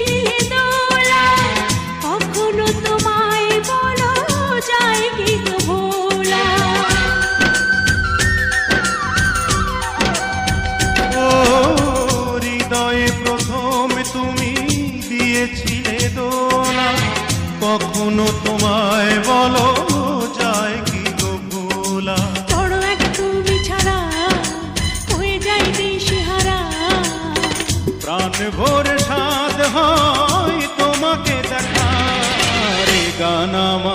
দিয়েছিলে দোলা, কখনো তোমায় বলো যায় কি গো ভোলা। ও হৃদয়ে প্রথম তুমি দিয়েছিলে দোলা, কখনো তোমায় বলো যায় কি গো ভোলা। বড় এক তুমি ছাড়া হয়ে যাই দিশেহারা, প্রাণ ভরে সাধ হয় তোমাকে দেখা, রে গান আমার